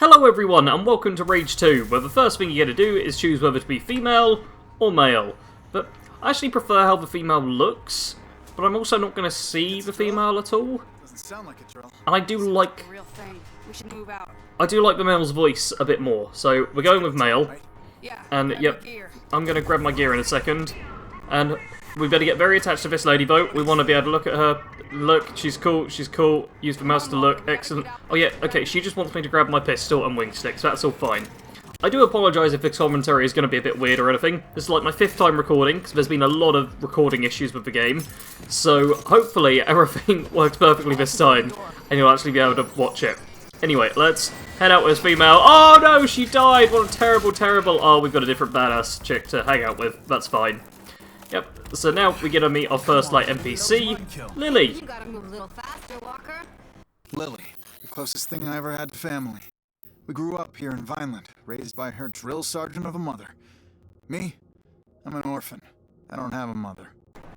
Hello everyone and welcome to Rage 2, where the first thing you get to do is choose whether to be female or male. But I actually prefer how the female looks, but I'm also not going to see the female at all. And I do like the male's voice a bit more, so we're going with male. And yep, I'm going to grab my gear in a second. And we better get very attached to this lady though. We want to be able to look at her. Look, she's cool, use the mouse to look, excellent. Oh yeah, okay, she just wants me to grab my pistol and wing stick, so that's all fine. I do apologise if this commentary is going to be a bit weird or anything. This is like my 5th time recording, because there's been a lot of recording issues with the game. So hopefully everything works perfectly this time, and you'll actually be able to watch it. Anyway, let's head out with this female. Oh no, she died! What a terrible, terrible... Oh, we've got a different badass chick to hang out with, that's fine. Yep, so now we get to meet our first, like, NPC, Lily. You gotta move a little faster, Walker. Lily, the closest thing I ever had to family. We grew up here in Vineland, raised by her drill sergeant of a mother. Me? I'm an orphan. I don't have a mother.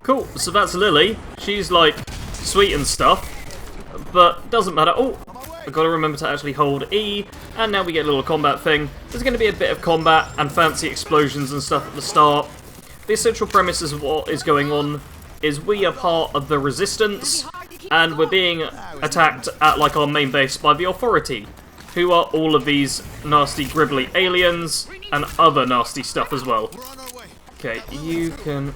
Cool, so that's Lily. She's, like, sweet and stuff, but doesn't matter. Oh, I've got to remember to actually hold E, and now we get a little combat thing. There's going to be a bit of combat and fancy explosions and stuff at the start. The essential premise of what is going on is we are part of the Resistance, and we're being attacked at, like, our main base by the Authority, who are all of these nasty, gribbly aliens, and other nasty stuff as well. Okay, you can...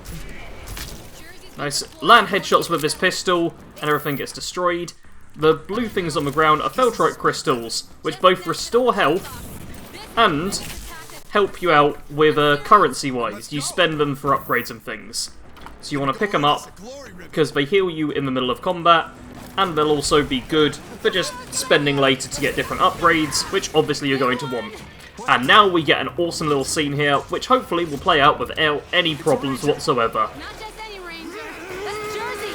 Nice. Land headshots with this pistol, and everything gets destroyed. The blue things on the ground are Feltrite crystals, which both restore health, and help you out with currency-wise. You spend them for upgrades and things. So you want to pick them up, because they heal you in the middle of combat, and they'll also be good for just spending later to get different upgrades, which obviously you're going to want. And now we get an awesome little scene here, which hopefully will play out without any problems whatsoever. Not just any ranger. That's Jersey.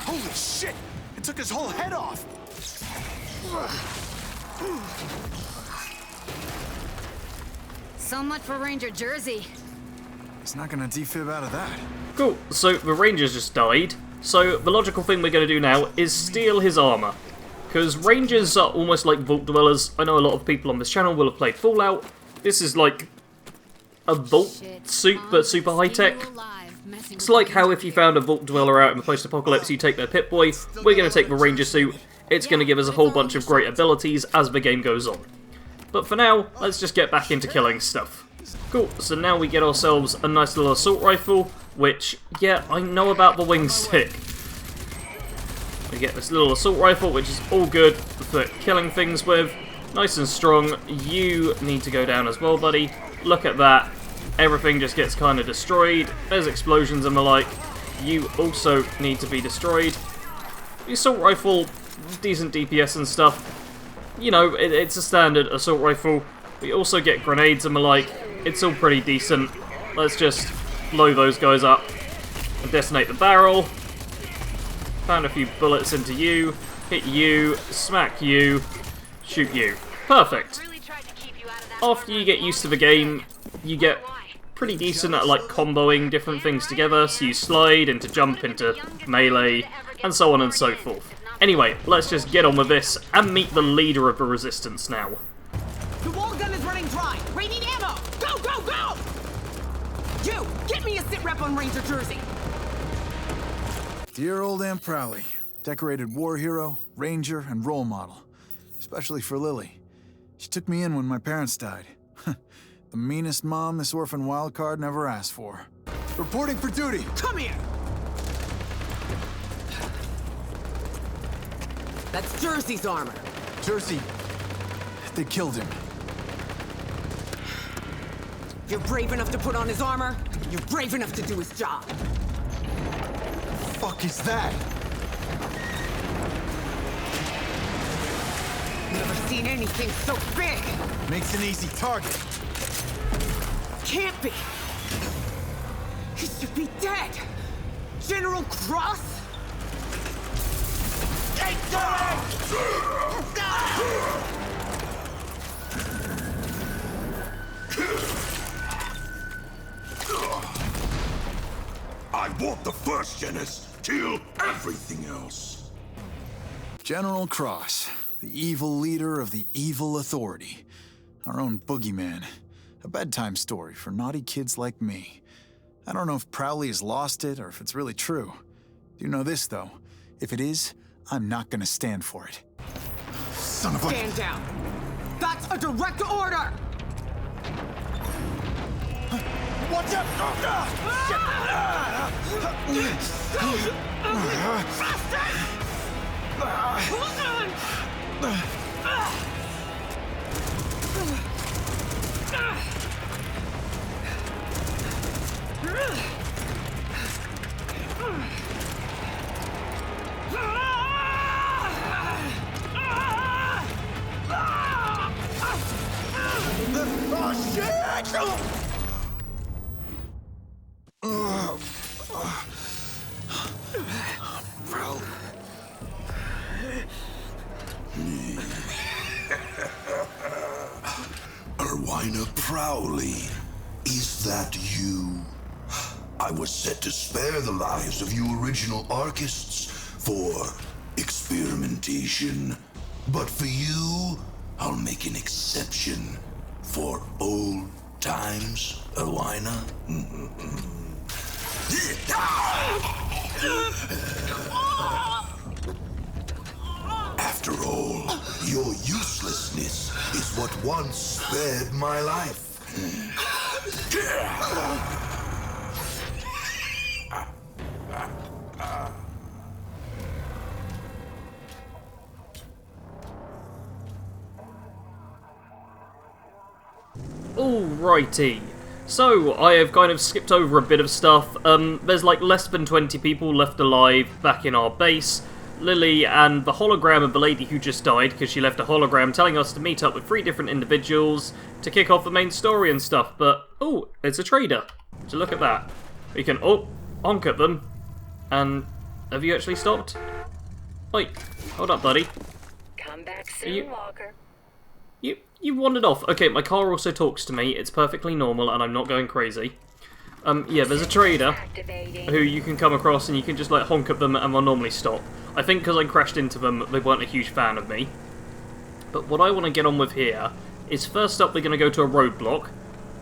Holy shit! It took his whole head off! So much for Ranger Jersey. He's not gonna defib out of that. Cool, so the Rangers just died, so the logical thing we're going to do now is steal his armour. Because Rangers are almost like Vault Dwellers. I know a lot of people on this channel will have played Fallout. This is like a Vault suit, but super high-tech. It's like how if you found a Vault Dweller out in the post-apocalypse, you take their Pip-Boy. We're going to take the Ranger suit. It's going to give us a whole bunch of great abilities as the game goes on. But for now, let's just get back into killing stuff. Cool, so now we get ourselves a nice little assault rifle, which, yeah, I know about the wing stick. We get this little assault rifle, which is all good for killing things with. Nice and strong. You need to go down as well, buddy. Look at that. Everything just gets kind of destroyed. There's explosions and the like. You also need to be destroyed. The assault rifle, decent DPS and stuff. You know, it's a standard assault rifle. We also get grenades and the like. It's all pretty decent. Let's just blow those guys up and detonate the barrel. Pound a few bullets into you. Hit you. Smack you. Shoot you. Perfect. After you get used to the game, you get pretty decent at, like, comboing different things together, so you slide into jump into melee, and so on and so forth. Anyway, let's just get on with this and meet the leader of the Resistance now. The wall gun is running dry. We need ammo. Go, go, go! You, get me a sit rep on Ranger Jersey. Dear old Aunt Prowley, decorated war hero, ranger, and role model. Especially for Lily. She took me in when my parents died. The meanest mom this orphan wildcard never asked for. Reporting for duty! Come here. That's Jersey's armor. Jersey, they killed him. You're brave enough to put on his armor. You're brave enough to do his job. Fuck is that? Never seen anything so big. Makes an easy target. Can't be. He should be dead. General Cross? Take abort the first Genis, kill everything else. General Cross, the evil leader of the evil authority. Our own boogeyman. A bedtime story for naughty kids like me. I don't know if Prowley has lost it or if it's really true. You know this, though. If it is, I'm not gonna stand for it. Son of a... Stand down. That's a direct order! Watch out! Oh, shit! Erwina Prowley, is that you? I was set to spare the lives of you original Archists for experimentation. But for you, I'll make an exception for old times, Erwina. After all, your uselessness is what once spared my life. Alrighty. So, I have kind of skipped over a bit of stuff. There's like less than 20 people left alive back in our base. Lily and the hologram of the lady who just died, because she left a hologram telling us to meet up with 3 different individuals to kick off the main story and stuff. But, oh, it's a trader. So look at that. We can, honk at them. And, have you actually stopped? Wait, hold up, buddy. Come back soon, Walker. You wandered off. Okay, my car also talks to me. It's perfectly normal, and I'm not going crazy. Yeah, there's a trader who you can come across, and you can just, like, honk at them, and they'll normally stop. I think because I crashed into them, they weren't a huge fan of me. But what I want to get on with here is, first up, we're going to go to a roadblock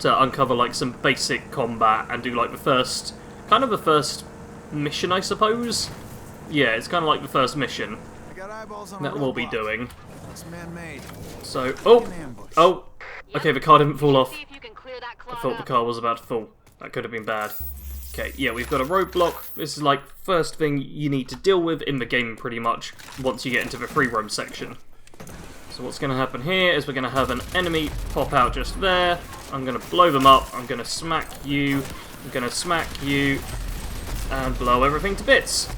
to uncover, like, some basic combat and do, like, the first mission, I suppose? Yeah, it's kind of like the first mission that we'll be doing. It's man-made. So, okay, the car didn't fall off. I thought the car was about to fall. That could have been bad. Okay, yeah, we've got a roadblock. This is like first thing you need to deal with in the game pretty much once you get into the free roam section. So what's going to happen here is we're going to have an enemy pop out just there. I'm going to blow them up. I'm going to smack you. I'm going to smack you. And blow everything to bits.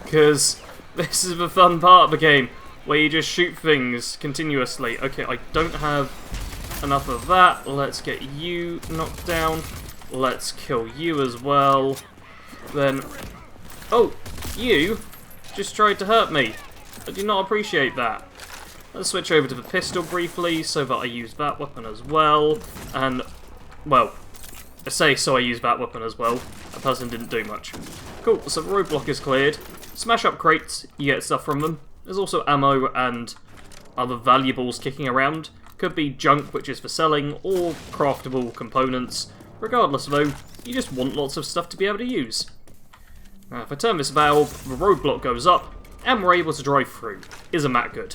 Because this is the fun part of the game, where you just shoot things continuously. Okay, I don't have enough of that. Let's get you knocked down. Let's kill you as well. Then... oh, you just tried to hurt me. I do not appreciate that. Let's switch over to the pistol briefly, so that I use that weapon as well. And, well, I say so I use that weapon as well. That person didn't do much. Cool, so the roadblock is cleared. Smash up crates, you get stuff from them. There's also ammo and other valuables kicking around. Could be junk, which is for selling, or craftable components. Regardless, though, you just want lots of stuff to be able to use. Now, if I turn this valve, the roadblock goes up, and we're able to drive through. Isn't that good?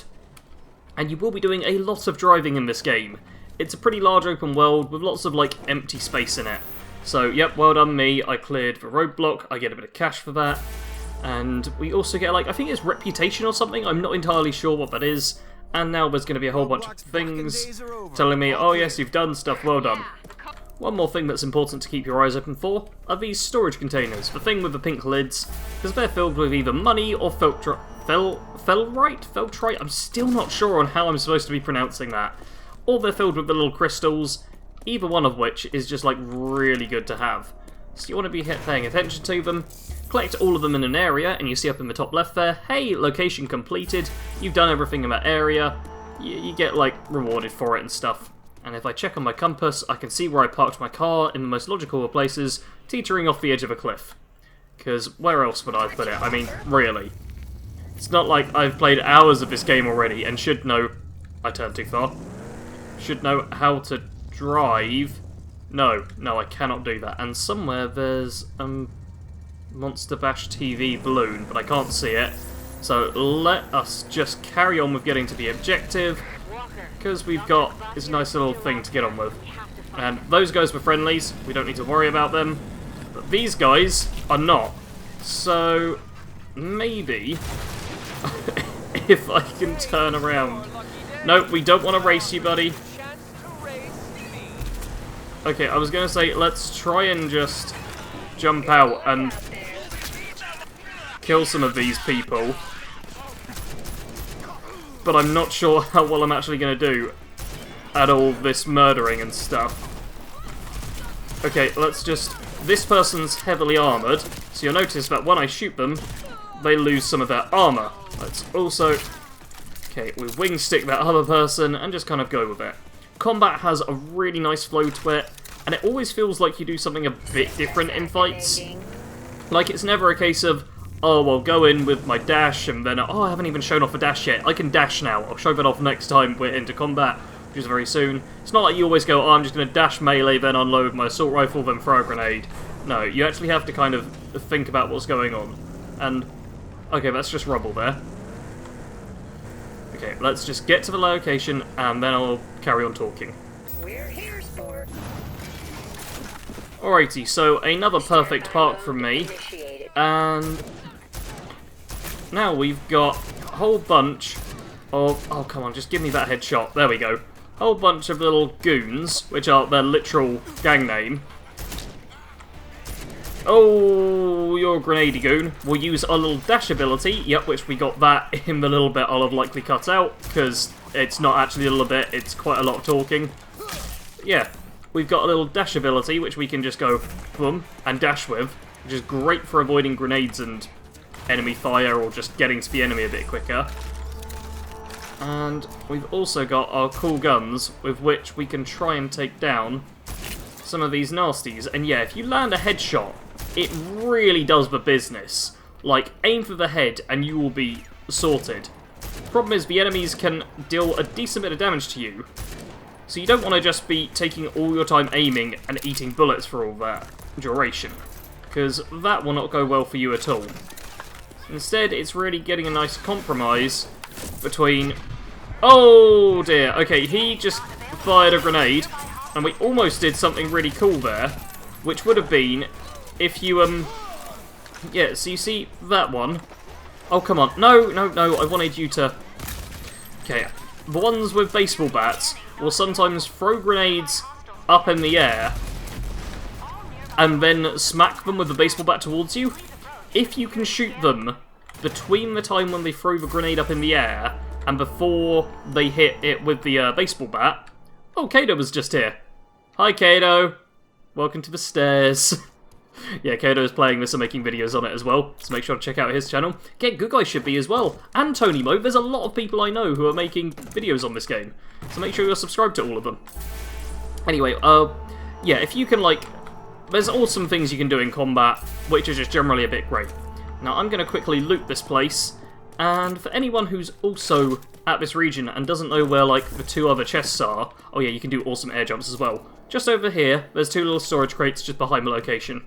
And you will be doing a lot of driving in this game. It's a pretty large open world with lots of, like, empty space in it. So, yep, well done me, I cleared the roadblock, I get a bit of cash for that. And we also get, like, I think it's reputation or something, I'm not entirely sure what that is. And now there's going to be a whole bunch of things telling me, oh yes, you've done stuff, well done. One more thing that's important to keep your eyes open for are these storage containers, the thing with the pink lids, because they're filled with either money or feltrite? I'm still not sure on how I'm supposed to be pronouncing that. Or they're filled with the little crystals, either one of which is just, like, really good to have. So you want to be paying attention to them. Collect all of them in an area, and you see up in the top left there, hey, location completed, you've done everything in that area, you get, like, rewarded for it and stuff. And if I check on my compass, I can see where I parked my car in the most logical of places, teetering off the edge of a cliff. Because where else would I put it? I mean, really. It's not like I've played hours of this game already and should know... I turned too far. Should know how to drive. No, I cannot do that. And somewhere there's Monster Bash TV balloon, but I can't see it. So let us just carry on with getting to the objective, because we've got this nice little thing to get on with. And those guys were friendlies, we don't need to worry about them. But these guys are not. So maybe if I can turn around. No, we don't want to race you, buddy. Okay, I was going to say, let's try and just jump out and kill some of these people. But I'm not sure how well I'm actually going to do at all this murdering and stuff. Okay, let's just... This person's heavily armoured, so you'll notice that when I shoot them, they lose some of their armour. Let's also... Okay, we wing stick that other person and just kind of go with it. Combat has a really nice flow to it, and it always feels like you do something a bit different in fights. Like, it's never a case of, oh, well, go in with my dash, and then, oh, I haven't even shown off a dash yet. I can dash now. I'll show that off next time we're into combat, which is very soon. It's not like you always go, oh, I'm just going to dash melee, then unload my assault rifle, then throw a grenade. No, you actually have to kind of think about what's going on. And, okay, that's just rubble there. Okay, let's just get to the location, and then I'll carry on talking. We're here, sport. Alrighty, so another perfect park from me, and now we've got a whole bunch of... Oh, come on, just give me that headshot. There we go. A whole bunch of little goons, which are their literal gang name. Oh, you're a grenade goon. We'll use our little dash ability, yep, which we got that in the little bit I'll have likely cut out, because it's not actually a little bit, it's quite a lot of talking. Yeah, we've got a little dash ability, which we can just go boom and dash with, which is great for avoiding grenades and enemy fire, or just getting to the enemy a bit quicker. And we've also got our cool guns, with which we can try and take down some of these nasties. And yeah, if you land a headshot, it really does the business. Like, aim for the head and you will be sorted. Problem is, the enemies can deal a decent bit of damage to you, so you don't want to just be taking all your time aiming and eating bullets for all that duration, because that will not go well for you at all. Instead, it's really getting a nice compromise between... Oh dear, okay, he just fired a grenade, and we almost did something really cool there, which would have been if you, yeah, so you see that one? Oh, come on. No, I wanted you to... Okay, the ones with baseball bats will sometimes throw grenades up in the air and then smack them with the baseball bat towards you. If you can shoot them between the time when they throw the grenade up in the air and before they hit it with the baseball bat... Oh, Kato was just here. Hi, Kato. Welcome to the stairs. Yeah, Kato is playing this and making videos on it as well, so make sure to check out his channel. Get Good Guy should be as well, and Tony Mo. There's a lot of people I know who are making videos on this game, so make sure you're subscribed to all of them. Anyway, yeah, if you can, like, there's awesome things you can do in combat, which is just generally a bit great. Now, I'm going to quickly loot this place, and for anyone who's also at this region and doesn't know where, like, the two other chests are, oh yeah, you can do awesome air jumps as well. Just over here, there's two little storage crates just behind the location.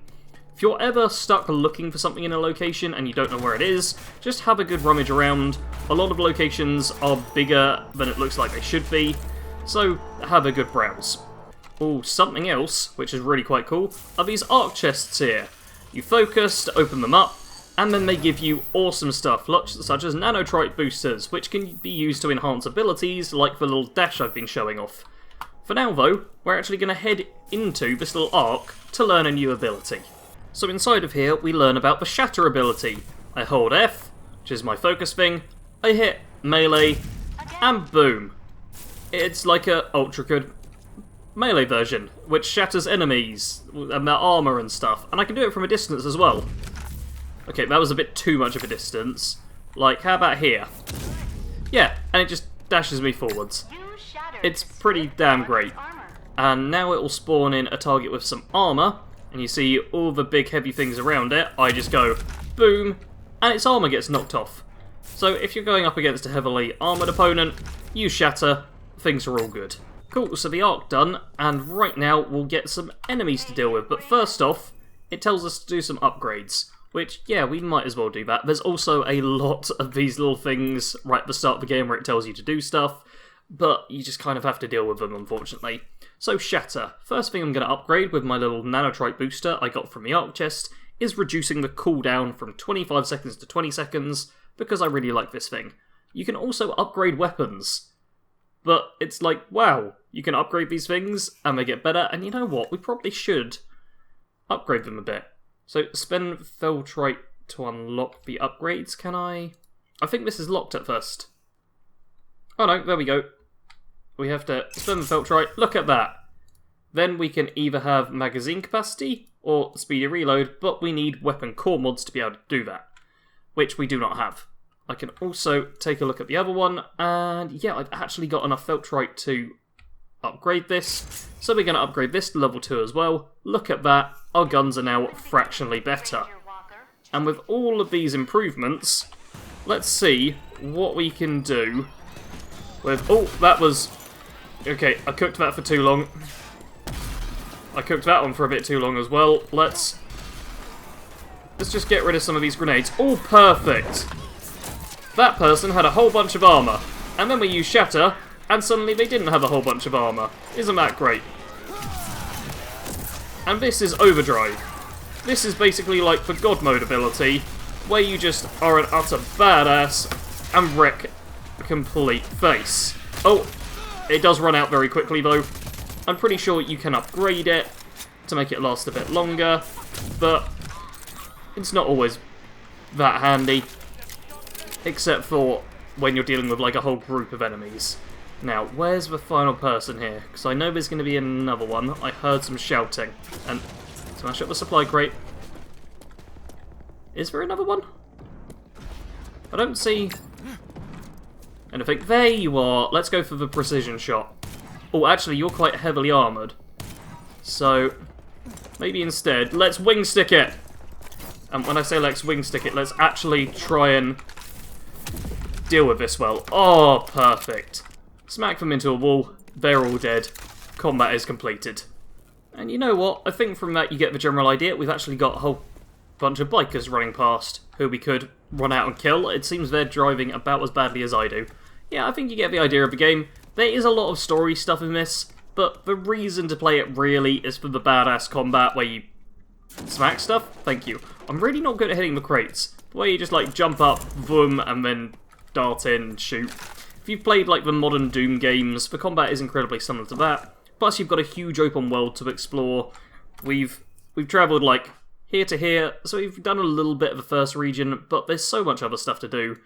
If you're ever stuck looking for something in a location and you don't know where it is, just have a good rummage around. A lot of locations are bigger than it looks like they should be, so have a good browse. Oh, something else, which is really quite cool, are these arc chests here. You focus to open them up, and then they give you awesome stuff, such as nanotrite boosters, which can be used to enhance abilities, like the little dash I've been showing off. For now, though, we're actually going to head into this little arc to learn a new ability. So inside of here, we learn about the Shatter ability. I hold F, which is my focus thing, I hit melee, and boom. It's like a ultra good melee version, which shatters enemies and their armor and stuff, and I can do it from a distance as well. Okay, that was a bit too much of a distance. Like, how about here? Yeah, and it just dashes me forwards. It's pretty damn great. And now it will spawn in a target with some armour, and you see all the big heavy things around it. I just go boom, and its armour gets knocked off. So if you're going up against a heavily armoured opponent, you shatter, things are all good. Cool, so the arc done, and right now we'll get some enemies to deal with. But first off, it tells us to do some upgrades, which, yeah, we might as well do that. There's also a lot of these little things right at the start of the game where it tells you to do stuff, but you just kind of have to deal with them, unfortunately. So Shatter. First thing I'm going to upgrade with my little nanotrite booster I got from the arc chest is reducing the cooldown from 25 seconds to 20 seconds, because I really like this thing. You can also upgrade weapons, but it's like, wow, you can upgrade these things and they get better, and you know what, we probably should upgrade them a bit. So spend Feltrite to unlock the upgrades, can I? I think this is locked at first. Oh no, there we go. We have to spend the Feltrite, look at that. Then we can either have magazine capacity or speedy reload, but we need weapon core mods to be able to do that, which we do not have. I can also take a look at the other one, and yeah, I've actually got enough Feltrite to upgrade this. So we're going to upgrade this to level 2 as well. Look at that, our guns are now fractionally better. And with all of these improvements, let's see what we can do with... Oh, that was... Okay, I cooked that for too long. I cooked that one for a bit too long as well. Let's just get rid of some of these grenades. Oh, perfect! That person had a whole bunch of armour. And then we used Shatter, and suddenly they didn't have a whole bunch of armour. Isn't that great? And this is Overdrive. This is basically like the God Mode ability, where you just are an utter badass and wreck a complete face. Oh, it does run out very quickly though. I'm pretty sure you can upgrade it to make it last a bit longer, but it's not always that handy, except for when you're dealing with like a whole group of enemies. Now, where's the final person here? Because I know there's going to be another one. I heard some shouting. And smash up the supply crate. Is there another one? I don't see anything. There you are. Let's go for the precision shot. Oh, actually, you're quite heavily armoured. So, maybe instead, let's wing stick it. And when I say let's wing stick it, let's actually try and deal with this well. Oh, perfect. Smack them into a wall, they're all dead. Combat is completed. And you know what? I think from that you get the general idea. We've actually got a whole bunch of bikers running past who we could run out and kill. It seems they're driving about as badly as I do. Yeah, I think you get the idea of the game. There is a lot of story stuff in this, but the reason to play it really is for the badass combat where you smack stuff. Thank you. I'm really not good at hitting the crates. The way you just like jump up, boom, and then dart in and shoot. If you've played like the modern Doom games, the combat is incredibly similar to that. Plus you've got a huge open world to explore. We've travelled like here to here, so we've done a little bit of the first region, but there's so much other stuff to do,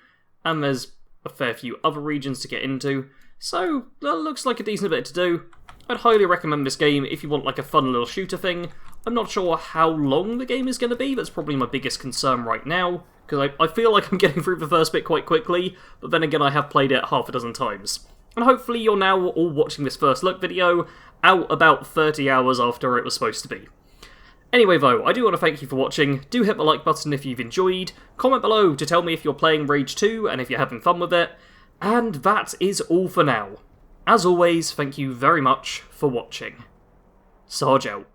and there's a fair few other regions to get into, so that looks like a decent bit to do. I'd highly recommend this game if you want like a fun little shooter thing. I'm not sure how long the game is going to be, that's probably my biggest concern right now, because I feel like I'm getting through the first bit quite quickly, but then again I have played it half a dozen times. And hopefully you're now all watching this first look video out about 30 hours after it was supposed to be. Anyway though, I do want to thank you for watching. Do hit the like button if you've enjoyed. Comment below to tell me if you're playing Rage 2 and if you're having fun with it. And that is all for now. As always, thank you very much for watching. Sarge out.